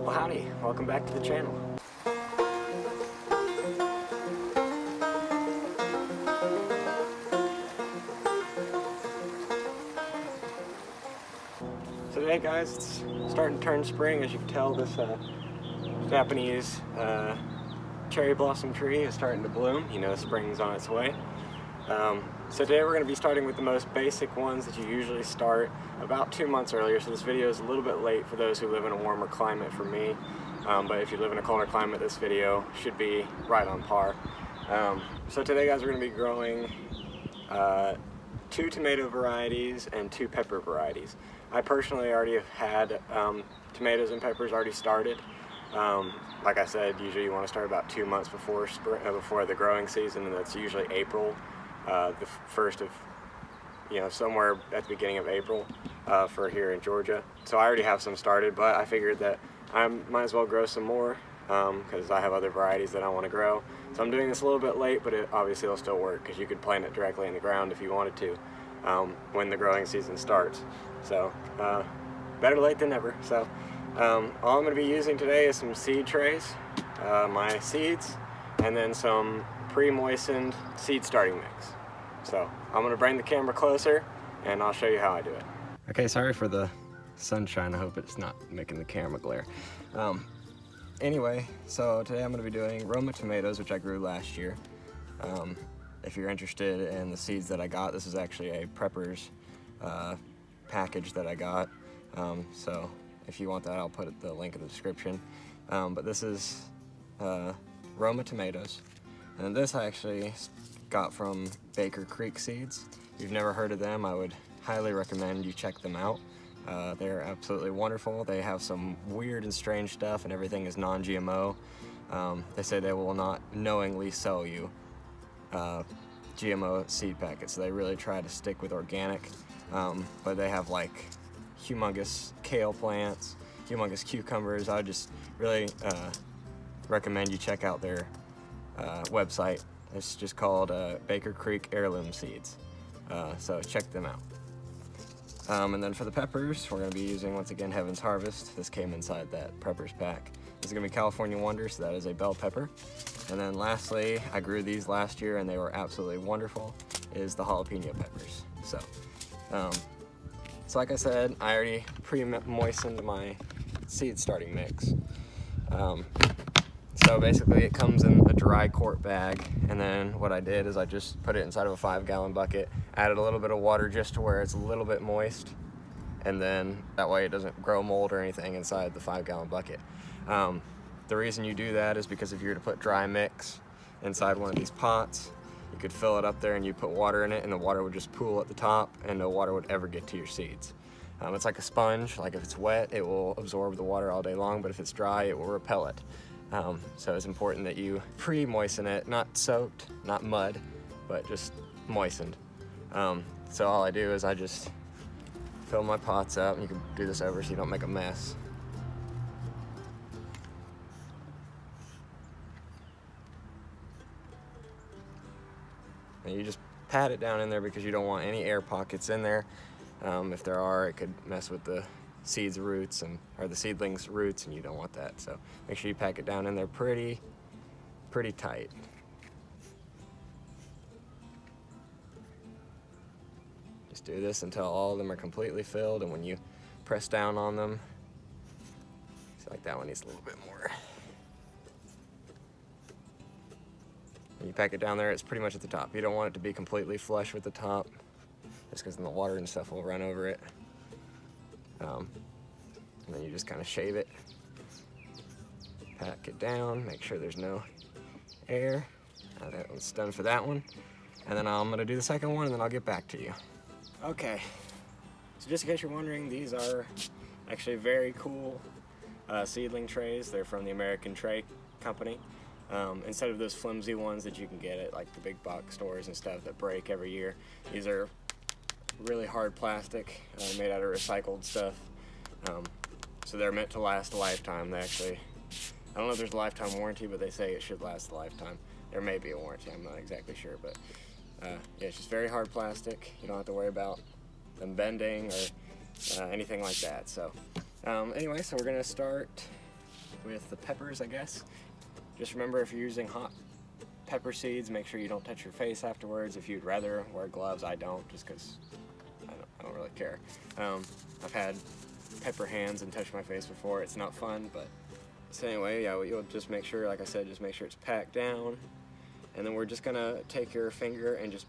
Well, howdy, welcome back to the channel. So today, guys, it's starting to turn spring. As you can tell, this Japanese cherry blossom tree is starting to bloom. You know, spring's on its way. So today we're going to be starting with the most basic ones that you usually start about 2 months earlier. So this video is a little bit late for those who live in a warmer climate for me. But if you live in a colder climate, this video should be right on par. So today, guys, we're going to be growing 2 tomato varieties and 2 pepper varieties. I personally already have had tomatoes and peppers already started. Like I said, usually you want to start about 2 months before before the growing season, and that's usually April, the first of, somewhere at the beginning of April for here in Georgia. So I already have some started, but I figured that I might as well grow some more because I have other varieties that I want to grow. So I'm doing this a little bit late, but obviously it'll still work because you could plant it directly in the ground if you wanted to when the growing season starts. So better late than never. So all I'm going to be using today is some seed trays, my seeds, and then some pre-moistened seed starting mix. So I'm going to bring the camera closer and I'll show you how I do it. Okay, sorry for the sunshine. I hope it's not making the camera glare. Anyway, so today I'm going to be doing Roma tomatoes, which I grew last year. If you're interested in the seeds that I got, this is actually a Prepper's package that I got. So if you want that, I'll put the link in the description. But this is Roma tomatoes. And this I actually got from Baker Creek Seeds. If you've never heard of them, I would highly recommend you check them out. They're absolutely wonderful. They have some weird and strange stuff, and everything is non-GMO. They say they will not knowingly sell you GMO seed packets, so they really try to stick with organic. But they have like humongous kale plants, humongous cucumbers. I would just really recommend you check out their website. It's just called Baker Creek Heirloom Seeds. So check them out. And then for the peppers, we're going to be using, once again, Heaven's Harvest. This came inside that Prepper's pack. This is going to be California Wonder, so that is a bell pepper. And then lastly, I grew these last year and they were absolutely wonderful, is the jalapeno peppers. So like I said, I already pre-moistened my seed starting mix. So basically it comes in a dry quart bag, and then what I did is I just put it inside of a 5-gallon bucket, added a little bit of water just to where it's a little bit moist, and then that way it doesn't grow mold or anything inside the 5-gallon bucket. The reason you do that is because if you were to put dry mix inside one of these pots, you could fill it up there and you put water in it, and the water would just pool at the top and no water would ever get to your seeds. It's like a sponge. Like if it's wet, it will absorb the water all day long, but if it's dry, it will repel it. So it's important that you pre-moisten it, not soaked, not mud, but just moistened. So all I do is I just fill my pots up, and you can do this over so you don't make a mess. And you just pat it down in there because you don't want any air pockets in there. If there are, it could mess with the seeds roots or the seedlings roots, and you don't want that. So make sure you pack it down in there pretty tight. Just do this until all of them are completely filled, and when you press down on them, it's like that one needs a little bit more. When you pack it down there, it's pretty much at the top. You don't want it to be completely flush with the top, just because then the water and stuff will run over it. And then you just kind of shave it, pack it down, make sure there's no air. That one's done for that one. And then I'm gonna do the second one, and then I'll get back to you. Okay, so just in case you're wondering, these are actually very cool seedling trays. They're from the American Tray Company. Instead of those flimsy ones that you can get at like the big box stores and stuff that break every year, these are really hard plastic, made out of recycled stuff. So they're meant to last a lifetime. They actually, I don't know if there's a lifetime warranty, but they say it should last a lifetime. There may be a warranty, I'm not exactly sure, but yeah, it's just very hard plastic. You don't have to worry about them bending or anything like that. So anyway, so we're gonna start with the peppers, I guess. Just remember, if you're using hot pepper seeds, make sure you don't touch your face afterwards. If you'd rather wear gloves, I don't, just because I don't really care. I've had pepper hands and touched my face before. It's not fun, but so anyway, yeah, you'll just make sure, like I said, just make sure it's packed down. And then we're just gonna take your finger and just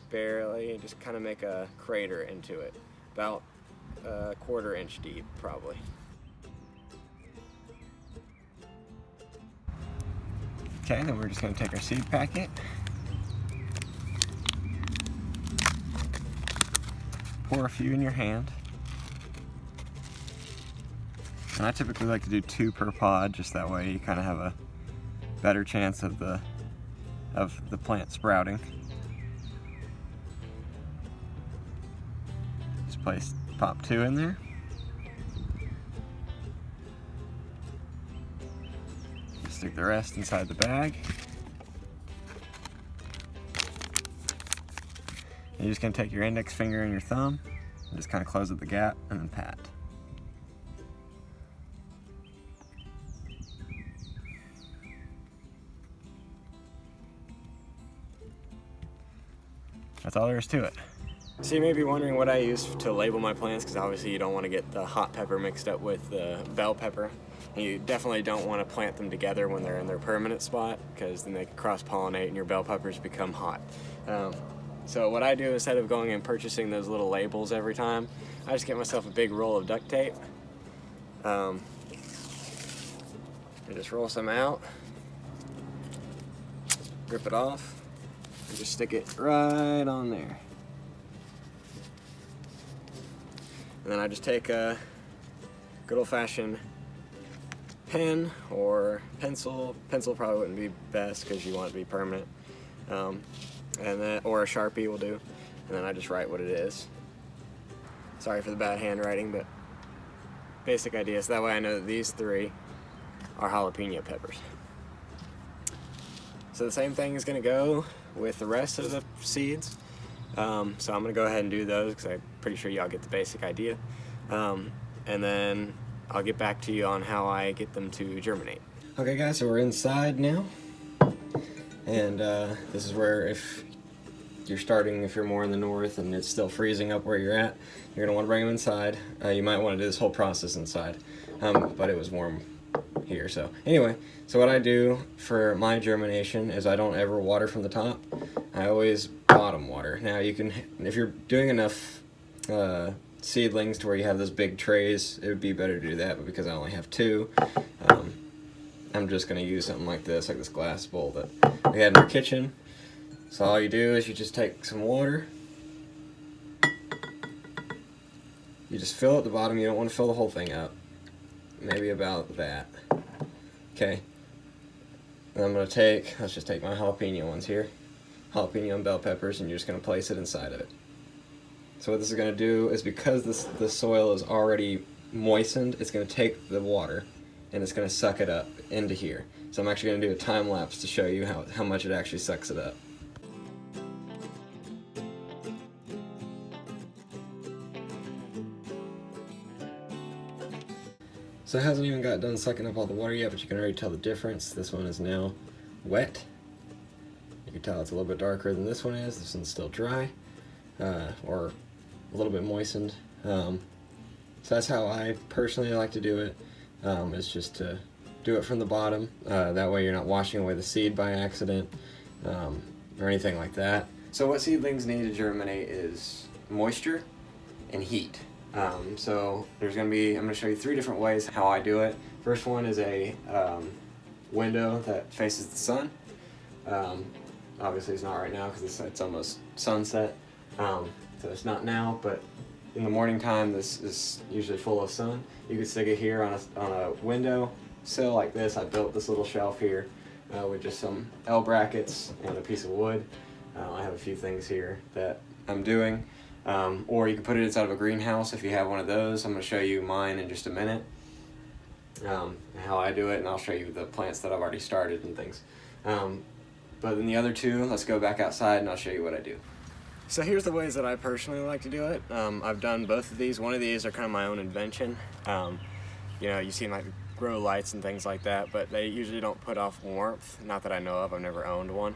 barely, just kind of make a crater into it, about a 1/4 inch deep, probably. Okay, then we're just gonna take our seed packet, pour a few in your hand. And I typically like to do 2 per pod, just that way you kind of have a better chance of the plant sprouting. Just pop 2 in there. Just stick the rest inside the bag. You're just gonna take your index finger and your thumb and just kind of close at the gap and then pat. That's all there is to it. So you may be wondering what I use to label my plants, because obviously you don't want to get the hot pepper mixed up with the bell pepper. And you definitely don't want to plant them together when they're in their permanent spot, because then they can cross-pollinate and your bell peppers become hot. So what I do, instead of going and purchasing those little labels every time, I just get myself a big roll of duct tape. And just roll some out, rip it off, and just stick it right on there. And then I just take a good old-fashioned pen or pencil. Pencil probably wouldn't be best because you want it to be permanent. Or a Sharpie will do. And then I just write what it is. Sorry for the bad handwriting, but basic idea. So that way I know that these 3 are jalapeno peppers. So the same thing is going to go with the rest of the seeds. So I'm going to go ahead and do those because I'm pretty sure y'all get the basic idea. And then I'll get back to you on how I get them to germinate. Okay guys, so we're inside now. And this is where if you're more in the north and it's still freezing up where you're at, you're going to want to bring them inside. You might want to do this whole process inside, but it was warm here. So anyway, so what I do for my germination is I don't ever water from the top. I always bottom water. Now you can, if you're doing enough seedlings to where you have those big trays, it would be better to do that, but because I only have 2, I'm just going to use something like this glass bowl that we had in our kitchen. So all you do is you just take some water, you just fill at the bottom. You don't want to fill the whole thing up, maybe about that. Okay, and I'm going to let's just take my jalapeno ones here, jalapeno and bell peppers, and you're just going to place it inside of it. So what this is going to do is, because the soil is already moistened, it's going to take the water and it's going to suck it up into here. So I'm actually going to do a time lapse to show you how much it actually sucks it up. So it hasn't even got done sucking up all the water yet, but you can already tell the difference. This one is now wet. You can tell it's a little bit darker than this one is. This one's still dry, or a little bit moistened. So that's how I personally like to do it, is just to do it from the bottom. That way you're not washing away the seed by accident, or anything like that. So what seedlings need to germinate is moisture and heat. So I'm going to show you 3 different ways how I do it. First one is a window that faces the sun. Obviously it's not right now because it's almost sunset, so it's not now, but in the morning time this is usually full of sun. You can stick it here on a window sill like this. I built this little shelf here with just some L brackets and a piece of wood. I have a few things here that I'm doing. Or you can put it inside of a greenhouse if you have one of those. I'm going to show you mine in just a minute, how I do it, and I'll show you the plants that I've already started and things. But in the other 2, let's go back outside and I'll show you what I do. So here's the ways that I personally like to do it. I've done both of these. One of these are kind of my own invention. You know, you see my grow lights and things like that, but they usually don't put off warmth, not that I know of. I've never owned one.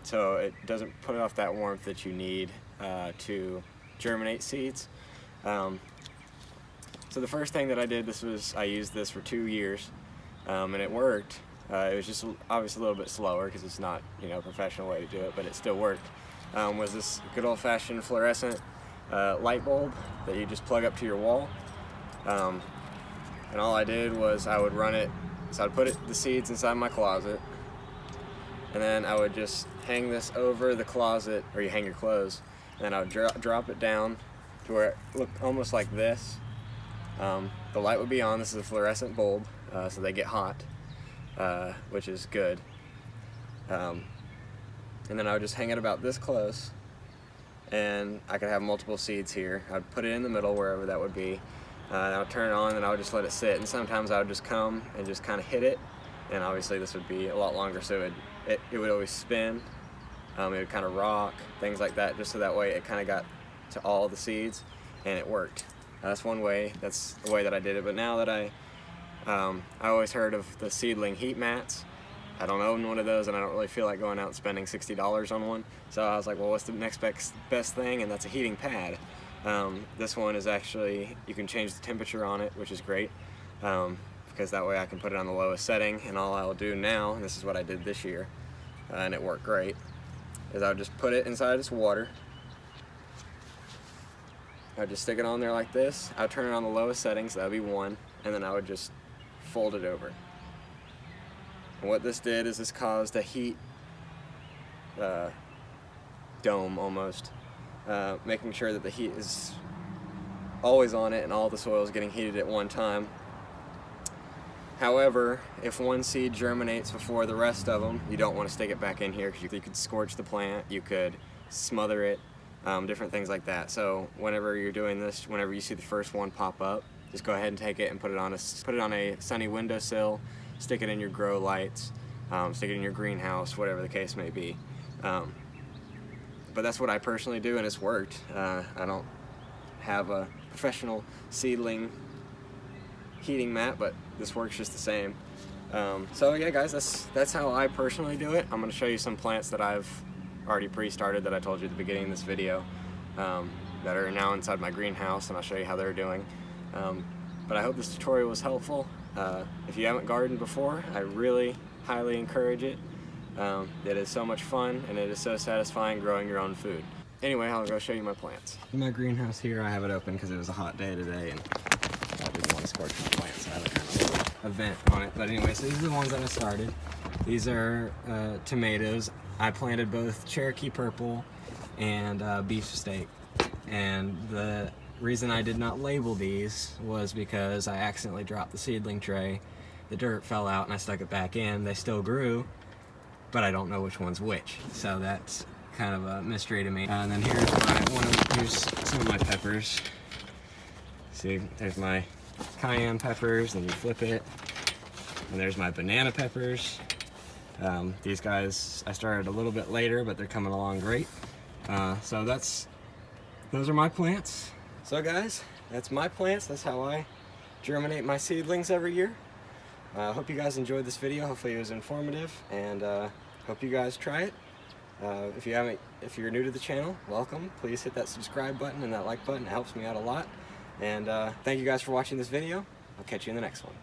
So it doesn't put off that warmth that you need to germinate seeds. So the first thing that I did, I used this for 2 years, and it worked. It was just obviously a little bit slower because it's not, a professional way to do it, but it still worked. Was this good old-fashioned fluorescent light bulb that you just plug up to your wall. And all I did was I would run it, so I'd put the seeds inside my closet, and then I would just hang this over the closet, or you hang your clothes, and then I would drop it down to where it looked almost like this. The light would be on. This is a fluorescent bulb, so they get hot, which is good. And then I would just hang it about this close, and I could have multiple seeds here. I'd put it in the middle, wherever that would be. I would turn it on, and I would just let it sit, and sometimes I would just come and just kind of hit it, and obviously this would be a lot longer, so it would always spin. It would kind of rock, things like that, just so that way it kind of got to all the seeds, and it worked. That's one way. That's the way that I did it. But now that I always heard of the seedling heat mats. I don't own one of those, and I don't really feel like going out and spending $60 on one. So I was like, well, what's the next best thing? And that's a heating pad. This one is actually, you can change the temperature on it, which is great, because that way I can put it on the lowest setting, and all I'll do now, and this is what I did this year, and it worked great, is I would just put it inside this water. I would just stick it on there like this. I would turn it on the lowest settings, that would be 1, and then I would just fold it over. And what this did is this caused a heat dome almost, making sure that the heat is always on it and all the soil is getting heated at one time. However, if one seed germinates before the rest of them, you don't want to stick it back in here because you could scorch the plant, you could smother it, different things like that. So whenever you're doing this, whenever you see the first one pop up, just go ahead and take it and put it on a sunny windowsill, stick it in your grow lights, stick it in your greenhouse, whatever the case may be. But that's what I personally do, and it's worked. I don't have a professional seedling heating mat, but this works just the same. So yeah, guys, that's how I personally do it. I'm going to show you some plants that I've already pre-started that I told you at the beginning of this video, that are now inside my greenhouse, and I'll show you how they're doing. But I hope this tutorial was helpful. If you haven't gardened before, I really highly encourage it. It is so much fun, and it is so satisfying growing your own food. Anyway, I'll go show you my plants. In my greenhouse here, I have it open because it was a hot day today, and I didn't want to scorch my plants, so I have a kind of a vent on it. But anyway, so these are the ones that I started. These are tomatoes. I planted both Cherokee Purple and beefsteak, and the reason I did not label these was because I accidentally dropped the seedling tray. The dirt fell out and I stuck it back in. They still grew, but I don't know which one's which. So that's kind of a mystery to me. And then here's some of my peppers. See, there's my cayenne peppers, and you flip it. And there's my banana peppers. These guys, I started a little bit later, but they're coming along great. So those are my plants. So guys, that's my plants. That's how I germinate my seedlings every year. I hope you guys enjoyed this video. Hopefully it was informative, and hope you guys try it. If you're new to the channel, welcome. Please hit that subscribe button and that like button. It helps me out a lot. And thank you guys for watching this video. I'll catch you in the next one.